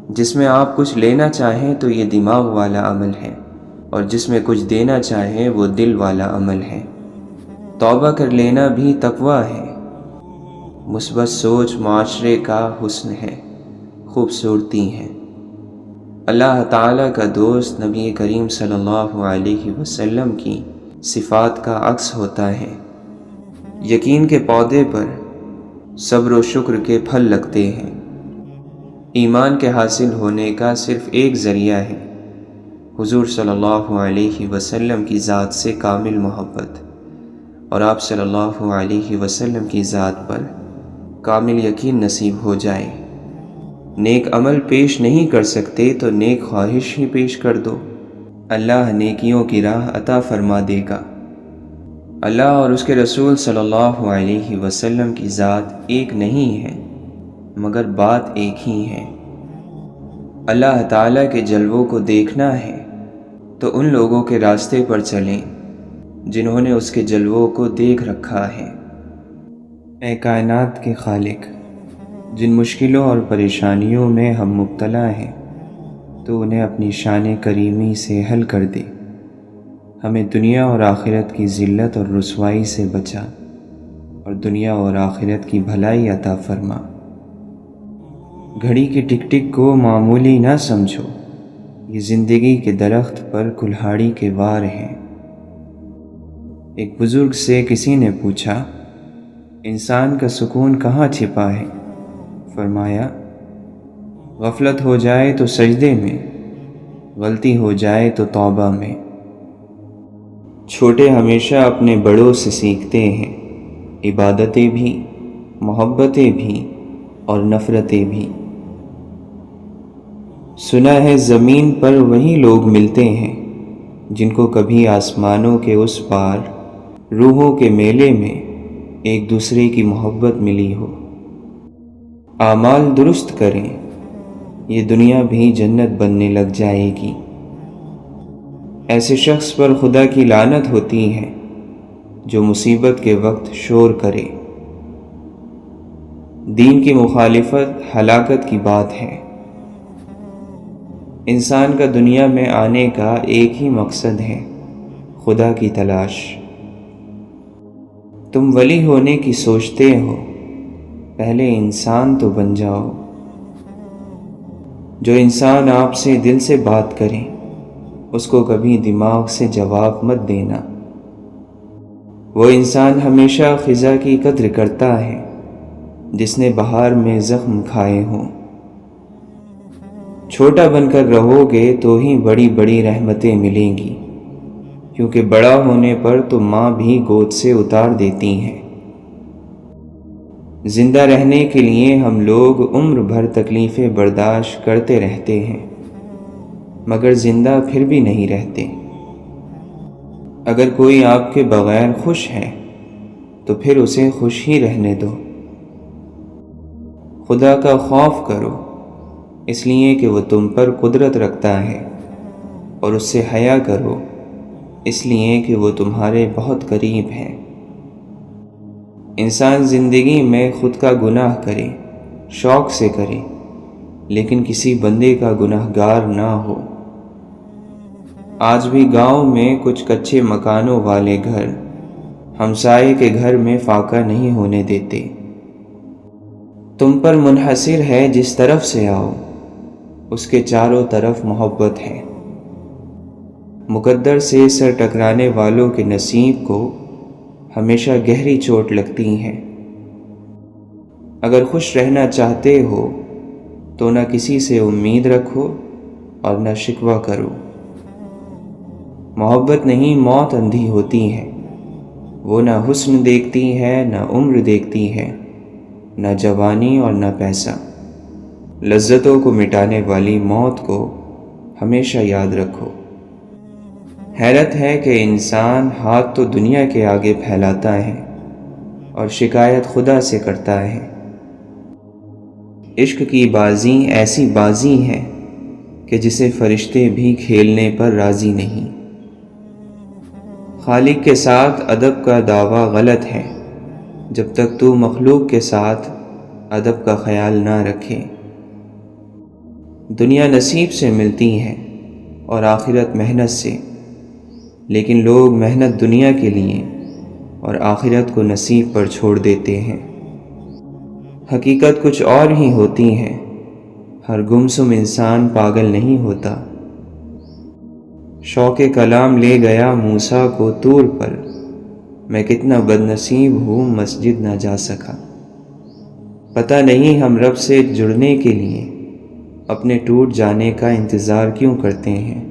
جس میں آپ کچھ لینا چاہیں تو یہ دماغ والا عمل ہے، اور جس میں کچھ دینا چاہیں وہ دل والا عمل ہے۔ توبہ کر لینا بھی تقویٰ ہے، مثبت سوچ معاشرے کا حسن ہے، خوبصورتی ہے۔ اللہ تعالیٰ کا دوست نبی کریم صلی اللہ علیہ وسلم کی صفات کا عکس ہوتا ہے۔ یقین کے پودے پر صبر و شکر کے پھل لگتے ہیں۔ ایمان کے حاصل ہونے کا صرف ایک ذریعہ ہے، حضور صلی اللہ علیہ وسلم کی ذات سے کامل محبت، اور آپ صلی اللہ علیہ وسلم کی ذات پر کامل یقین نصیب ہو جائے۔ نیک عمل پیش نہیں کر سکتے تو نیک خواہش ہی پیش کر دو، اللہ نیکیوں کی راہ عطا فرما دے گا۔ اللہ اور اس کے رسول صلی اللہ علیہ وسلم کی ذات ایک نہیں ہے، مگر بات ایک ہی ہے۔ اللہ تعالیٰ کے جلووں کو دیکھنا ہے تو ان لوگوں کے راستے پر چلیں جنہوں نے اس کے جلووں کو دیکھ رکھا ہے۔ اے کائنات کے خالق، جن مشکلوں اور پریشانیوں میں ہم مبتلا ہیں تو انہیں اپنی شان کریمی سے حل کر دے، ہمیں دنیا اور آخرت کی ذلت اور رسوائی سے بچا، اور دنیا اور آخرت کی بھلائی عطا فرما۔ گھڑی کی ٹک ٹک کو معمولی نہ سمجھو، یہ زندگی کے درخت پر کلہاڑی کے وار ہیں۔ ایک بزرگ سے کسی نے پوچھا، انسان کا سکون کہاں چھپا ہے؟ فرمایا، غفلت ہو جائے تو سجدے میں، غلطی ہو جائے تو توبہ میں۔ چھوٹے ہمیشہ اپنے بڑوں سے سیکھتے ہیں، عبادتیں بھی، محبتیں بھی اور نفرتیں بھی۔ سنا ہے زمین پر وہی لوگ ملتے ہیں جن کو کبھی آسمانوں کے اس پار روحوں کے میلے میں ایک دوسرے کی محبت ملی ہو۔ اعمال درست کریں، یہ دنیا بھی جنت بننے لگ جائے گی۔ ایسے شخص پر خدا کی لعنت ہوتی ہے جو مصیبت کے وقت شور کرے۔ دین کی مخالفت ہلاکت کی بات ہے۔ انسان کا دنیا میں آنے کا ایک ہی مقصد ہے، خدا کی تلاش۔ تم ولی ہونے کی سوچتے ہو، پہلے انسان تو بن جاؤ۔ جو انسان آپ سے دل سے بات کرے اس کو کبھی دماغ سے جواب مت دینا۔ وہ انسان ہمیشہ خزاں کی قدر کرتا ہے جس نے بہار میں زخم کھائے ہوں۔ چھوٹا بن کر رہو گے تو ہی بڑی بڑی رحمتیں ملیں گی، کیونکہ بڑا ہونے پر تو ماں بھی گود سے اتار دیتی ہیں۔ زندہ رہنے کے لیے ہم لوگ عمر بھر تکلیفیں برداشت کرتے رہتے ہیں، مگر زندہ پھر بھی نہیں رہتے۔ اگر کوئی آپ کے بغیر خوش ہے تو پھر اسے خوش ہی رہنے دو۔ خدا کا خوف کرو، اس لیے کہ وہ تم پر قدرت رکھتا ہے، اور اس سے حیا کرو، اس لیے کہ وہ تمہارے بہت قریب ہے۔ انسان زندگی میں خود کا گناہ کرے، شوق سے کرے، لیکن کسی بندے کا گناہ گار نہ ہو۔ آج بھی گاؤں میں کچھ کچے مکانوں والے گھر ہمسائے کے گھر میں فاقہ نہیں ہونے دیتے۔ تم پر منحصر ہے جس طرف سے آؤ، اس کے چاروں طرف محبت ہے۔ مقدر سے سر ٹکرانے والوں کے نصیب کو ہمیشہ گہری چوٹ لگتی ہے۔ اگر خوش رہنا چاہتے ہو تو نہ کسی سے امید رکھو اور نہ شکوہ کرو۔ محبت نہیں موت اندھی ہوتی ہے، وہ نہ حسن دیکھتی ہے نہ عمر دیکھتی ہے، نہ جوانی اور نہ پیسہ۔ لذتوں کو مٹانے والی موت کو ہمیشہ یاد رکھو۔ حیرت ہے کہ انسان ہاتھ تو دنیا کے آگے پھیلاتا ہے اور شکایت خدا سے کرتا ہے۔ عشق کی بازی ایسی بازی ہے کہ جسے فرشتے بھی کھیلنے پر راضی نہیں۔ خالق کے ساتھ ادب کا دعویٰ غلط ہے جب تک تو مخلوق کے ساتھ ادب کا خیال نہ رکھے۔ دنیا نصیب سے ملتی ہے اور آخرت محنت سے، لیکن لوگ محنت دنیا کے لیے اور آخرت کو نصیب پر چھوڑ دیتے ہیں۔ حقیقت کچھ اور ہی ہوتی ہے، ہر گمسم انسان پاگل نہیں ہوتا۔ شوق کلام لے گیا موسیٰ کو طور پر، میں کتنا بد نصیب ہوں مسجد نہ جا سکا۔ پتہ نہیں ہم رب سے جڑنے کے لیے اپنے ٹوٹ جانے کا انتظار کیوں کرتے ہیں۔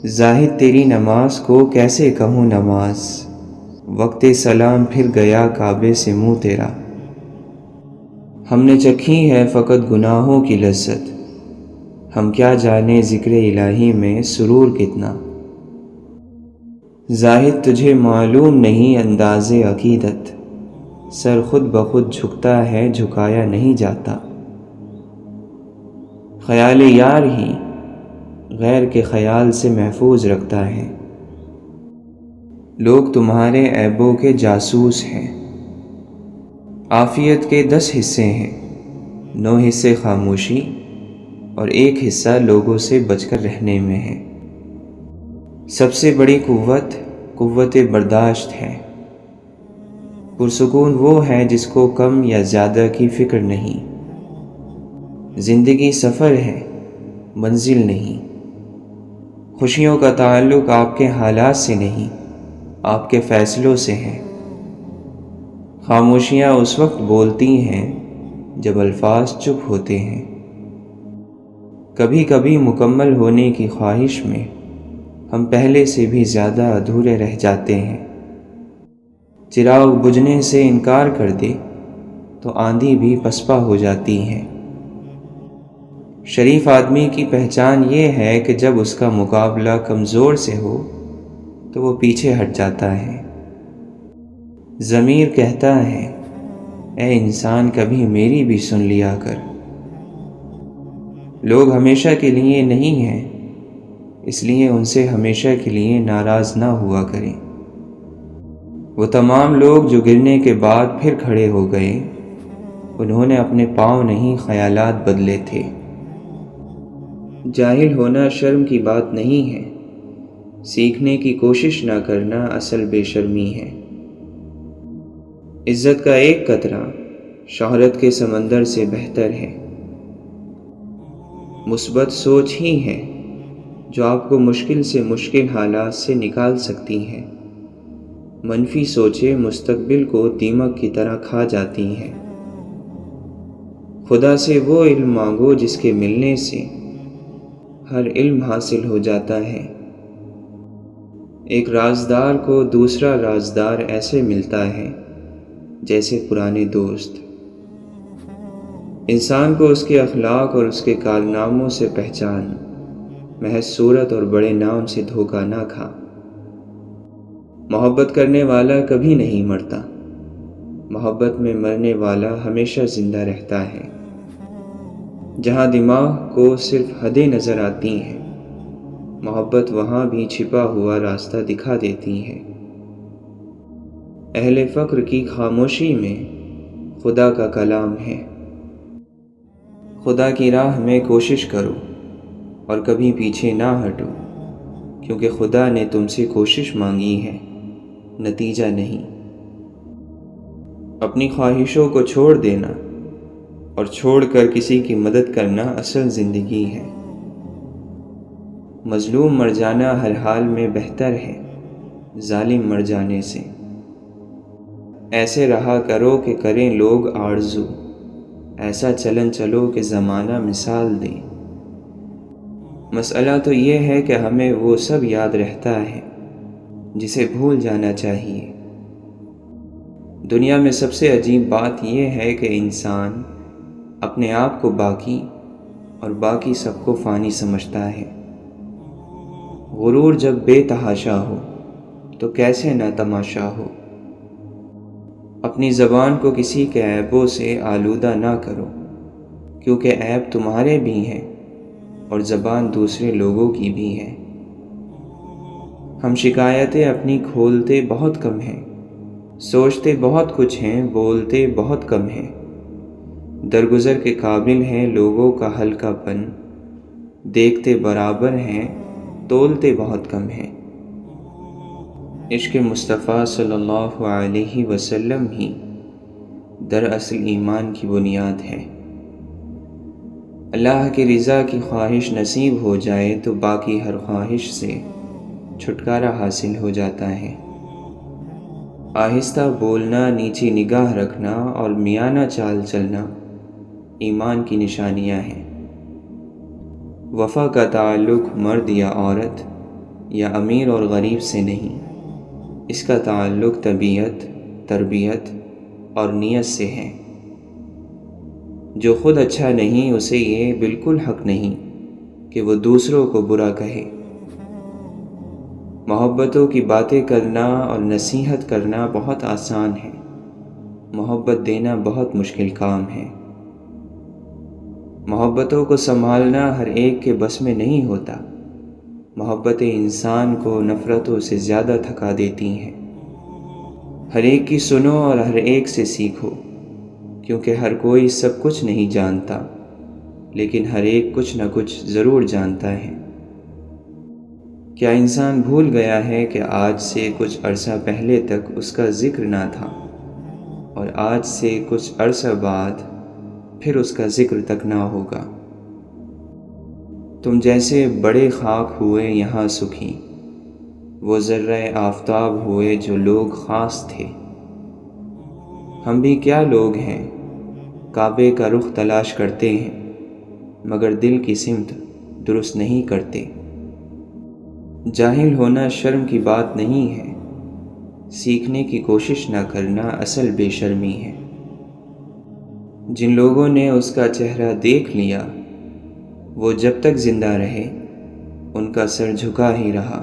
زاہد تیری نماز کو کیسے کہوں نماز، وقت سلام پھر گیا کعبے سے منہ تیرا۔ ہم نے چکھی ہے فقط گناہوں کی لذت، ہم کیا جانے ذکر الہی میں سرور کتنا۔ زاہد تجھے معلوم نہیں انداز عقیدت، سر خود بخود جھکتا ہے جھکایا نہیں جاتا۔ خیال یار ہی غیر کے خیال سے محفوظ رکھتا ہے۔ لوگ تمہارے عیبوں کے جاسوس ہیں۔ عافیت کے 10 حصے ہیں، 9 حصے خاموشی اور 1 حصہ لوگوں سے بچ کر رہنے میں ہے۔ سب سے بڑی قوت برداشت ہے۔ پرسکون وہ ہے جس کو کم یا زیادہ کی فکر نہیں۔ زندگی سفر ہے، منزل نہیں۔ خوشیوں کا تعلق آپ کے حالات سے نہیں، آپ کے فیصلوں سے ہے۔ خاموشیاں اس وقت بولتی ہیں جب الفاظ چپ ہوتے ہیں۔ کبھی کبھی مکمل ہونے کی خواہش میں ہم پہلے سے بھی زیادہ ادھورے رہ جاتے ہیں۔ چراغ بجھنے سے انکار کر دے تو آندھی بھی پسپا ہو جاتی ہے۔ شریف آدمی کی پہچان یہ ہے کہ جب اس کا مقابلہ کمزور سے ہو تو وہ پیچھے ہٹ جاتا ہے۔ ضمیر کہتا ہے اے انسان کبھی میری بھی سن لیا کر۔ لوگ ہمیشہ کے لیے نہیں ہیں، اس لیے ان سے ہمیشہ کے لیے ناراض نہ ہوا کریں۔ وہ تمام لوگ جو گرنے کے بعد پھر کھڑے ہو گئے، انہوں نے اپنے پاؤں نہیں خیالات بدلے تھے۔ جاہل ہونا شرم کی بات نہیں ہے، سیکھنے کی کوشش نہ کرنا اصل بے شرمی ہے۔ عزت کا ایک قطرہ شہرت کے سمندر سے بہتر ہے۔ مثبت سوچ ہی ہے جو آپ کو مشکل سے مشکل حالات سے نکال سکتی ہے۔ منفی سوچیں مستقبل کو دیمک کی طرح کھا جاتی ہیں۔ خدا سے وہ علم مانگو جس کے ملنے سے ہر علم حاصل ہو جاتا ہے۔ ایک رازدار کو دوسرا رازدار ایسے ملتا ہے جیسے پرانے دوست۔ انسان کو اس کے اخلاق اور اس کے کارناموں سے پہچان، محض صورت اور بڑے نام سے دھوکہ نہ کھا۔ محبت کرنے والا کبھی نہیں مرتا، محبت میں مرنے والا ہمیشہ زندہ رہتا ہے۔ جہاں دماغ کو صرف حدیں نظر آتی ہیں، محبت وہاں بھی چھپا ہوا راستہ دکھا دیتی ہے۔ اہل فقر کی خاموشی میں خدا کا کلام ہے۔ خدا کی راہ میں کوشش کرو اور کبھی پیچھے نہ ہٹو۔ کیونکہ خدا نے تم سے کوشش مانگی ہے، نتیجہ نہیں۔ اپنی خواہشوں کو چھوڑ دینا اور چھوڑ کر کسی کی مدد کرنا اصل زندگی ہے۔ مظلوم مر جانا ہر حال میں بہتر ہے ظالم مر جانے سے۔ ایسے رہا کرو کہ کریں لوگ آرزو، ایسا چلن چلو کہ زمانہ مثال دے۔ مسئلہ تو یہ ہے کہ ہمیں وہ سب یاد رہتا ہے جسے بھول جانا چاہیے۔ دنیا میں سب سے عجیب بات یہ ہے کہ انسان اپنے آپ کو باقی اور باقی سب کو فانی سمجھتا ہے۔ غرور جب بے تحاشا ہو تو کیسے نہ تماشا ہو۔ اپنی زبان کو کسی کے عیبوں سے آلودہ نہ کرو، کیونکہ عیب تمہارے بھی ہیں اور زبان دوسرے لوگوں کی بھی ہے۔ ہم شکایتیں اپنی کھولتے بہت کم ہیں، سوچتے بہت کچھ ہیں، بولتے بہت کم ہیں۔ درگزر کے قابل ہیں لوگوں کا ہلکا پن، دیکھتے برابر ہیں، تولتے بہت کم ہیں۔ عشق مصطفیٰ صلی اللہ علیہ وسلم ہی دراصل ایمان کی بنیاد ہے۔ اللہ کی رضا کی خواہش نصیب ہو جائے تو باقی ہر خواہش سے چھٹکارا حاصل ہو جاتا ہے۔ آہستہ بولنا، نیچی نگاہ رکھنا اور میانہ چال چلنا ایمان کی نشانیاں ہیں۔ وفا کا تعلق مرد یا عورت یا امیر اور غریب سے نہیں، اس کا تعلق طبیعت، تربیت اور نیت سے ہے۔ جو خود اچھا نہیں اسے یہ بالکل حق نہیں کہ وہ دوسروں کو برا کہے۔ محبتوں کی باتیں کرنا اور نصیحت کرنا بہت آسان ہے، محبت دینا بہت مشکل کام ہے۔ محبتوں کو سنبھالنا ہر ایک کے بس میں نہیں ہوتا۔ محبتیں انسان کو نفرتوں سے زیادہ تھکا دیتی ہیں۔ ہر ایک کی سنو اور ہر ایک سے سیکھو، کیونکہ ہر کوئی سب کچھ نہیں جانتا، لیکن ہر ایک کچھ نہ کچھ ضرور جانتا ہے۔ کیا انسان بھول گیا ہے کہ آج سے کچھ عرصہ پہلے تک اس کا ذکر نہ تھا، اور آج سے کچھ عرصہ بعد پھر اس کا ذکر تک نہ ہوگا۔ تم جیسے بڑے خاک ہوئے یہاں سکھی، وہ ذرہ آفتاب ہوئے جو لوگ خاص تھے۔ ہم بھی کیا لوگ ہیں، کعبے کا رخ تلاش کرتے ہیں مگر دل کی سمت درست نہیں کرتے۔ جاہل ہونا شرم کی بات نہیں ہے، سیکھنے کی کوشش نہ کرنا اصل بے شرمی ہے۔ جن لوگوں نے اس کا چہرہ دیکھ لیا وہ جب تک زندہ رہے ان کا سر جھکا ہی رہا۔